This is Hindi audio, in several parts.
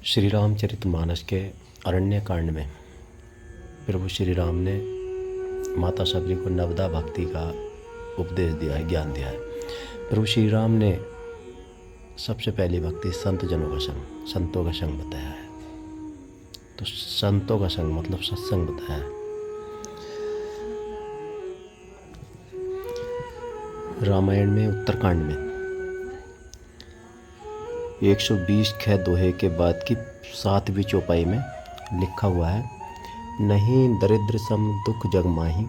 श्री रामचरितमानस के अरण्य कांड में प्रभु श्री राम ने माता सबरी को नवदा भक्ति का उपदेश दिया है, ज्ञान दिया है। प्रभु श्री राम ने सबसे पहली भक्ति संतों का संग बताया है। तो संतों का संग मतलब सत्संग बताया है। रामायण में उत्तरकांड में 120 ख दोहे के बाद की 7वीं चौपाई में लिखा हुआ है, नहीं दरिद्र सम दुख जग माही,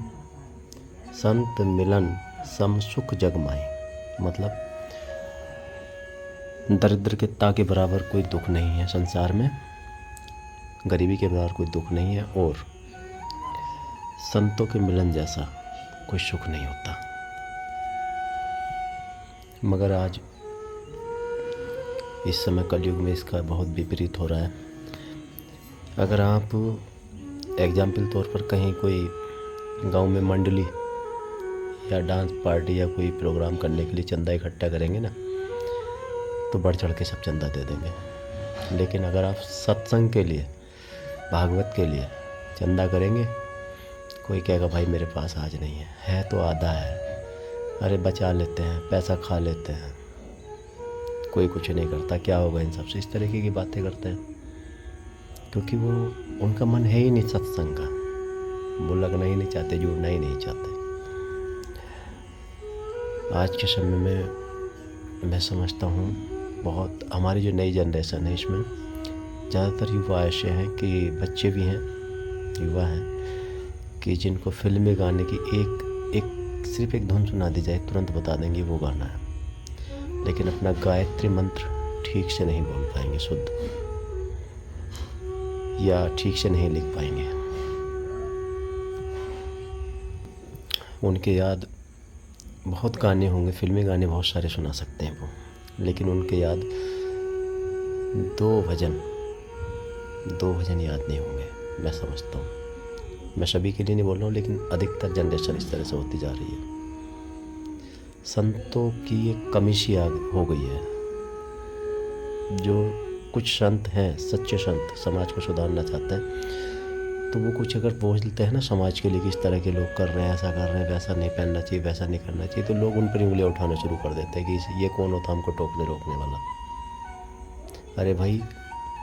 संत मिलन सम सुख जग माही। मतलब दरिद्रता के बराबर कोई दुख नहीं है संसार में, गरीबी के बराबर कोई दुख नहीं है, और संतों के मिलन जैसा कोई सुख नहीं होता। मगर आज इस समय कलयुग में इसका बहुत विपरीत हो रहा है। अगर आप एग्जाम्पल तौर पर कहीं कोई गांव में मंडली या डांस पार्टी या कोई प्रोग्राम करने के लिए चंदा इकट्ठा करेंगे ना, तो बढ़ चढ़ के सब चंदा दे देंगे। लेकिन अगर आप सत्संग के लिए, भागवत के लिए चंदा करेंगे, कोई कहेगा भाई मेरे पास आज नहीं है तो आधा है, अरे बचा लेते हैं, पैसा खा लेते हैं, कोई कुछ नहीं करता, क्या होगा इन सबसे, इस तरीके की बातें करते हैं। क्योंकि वो उनका मन है ही नहीं सत्संग का, वो लगना ही नहीं चाहते, जुड़ना ही नहीं चाहते। आज के समय में मैं समझता हूँ बहुत हमारी जो नई जनरेशन है इसमें ज़्यादातर युवा ऐसे हैं कि बच्चे भी हैं, युवा हैं कि जिनको फिल्मी गाने की सिर्फ एक धुन सुना दी जाए तुरंत बता देंगे वो गाना है, लेकिन अपना गायत्री मंत्र ठीक से नहीं बोल पाएंगे शुद्ध, या ठीक से नहीं लिख पाएंगे। उनके याद बहुत गाने होंगे, फिल्मी गाने बहुत सारे सुना सकते हैं वो, लेकिन उनके याद दो भजन याद नहीं होंगे। मैं समझता हूँ, मैं सभी के लिए नहीं बोल रहा हूँ, लेकिन अधिकतर जनरेशन इस तरह से होती जा रही है। संतों की एक कमी सी हो गई है। जो कुछ संत हैं, सच्चे संत समाज को सुधारना चाहते हैं, तो वो कुछ अगर बोलते हैं ना समाज के लिए कि इस तरह के लोग कर रहे हैं, ऐसा कर रहे हैं, वैसा नहीं पहनना चाहिए, वैसा नहीं करना चाहिए, तो लोग उन पर उंगलियां उठाना शुरू कर देते हैं कि ये कौन होता हमको टोकने रोकने वाला। अरे भाई,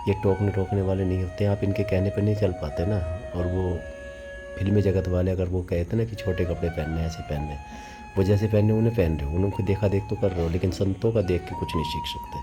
ये टोकने रोकने वाले नहीं होते, आप इनके कहने पर नहीं चल पाते ना। और वो फिल्मी जगत वाले अगर वो कहते ना कि छोटे कपड़े पहनने, ऐसे पहनने, वो जैसे पहनने उन्हें पहन रहे हो, उनको देखा देख तो कर रहे हो, लेकिन संतों का देख के कुछ नहीं सीख सकते।